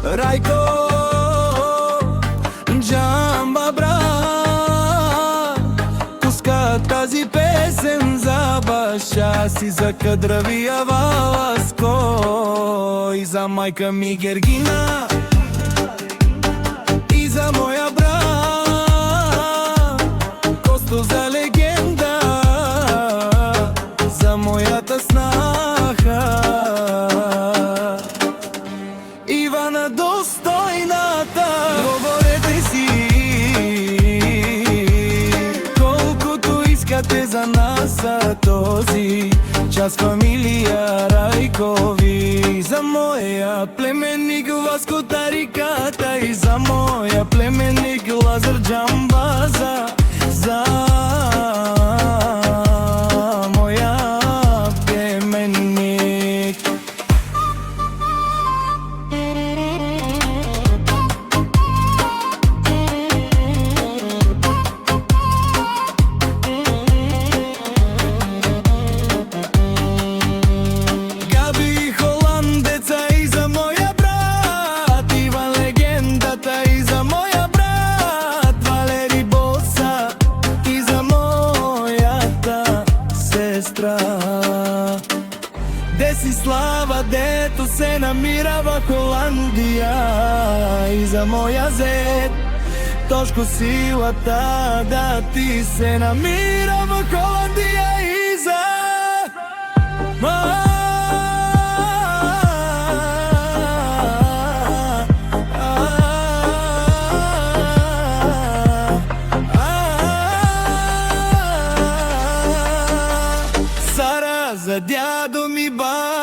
Rajko, Джамба брат, пуска тази песен за баща си, за кадравия Валаско и за майка ми Гергина, и за моя брат Косто, за легенда, за моята снаха Ивана достойната. Говорете си колкото искате за нас, а този час фамилия Райкови. За моя племенник Васко Тариката и за моя племенник Лазар Джамбаза, за моя племенник. Габи холандеца и за моя брат Иван легендата, и за моя брат Валери Боса, и за моята сестра Десислава, дето се намира в Холандия, и за моя зет Тошко, силата да ти се намира в Холандия, и за Сара, за дядо ми ба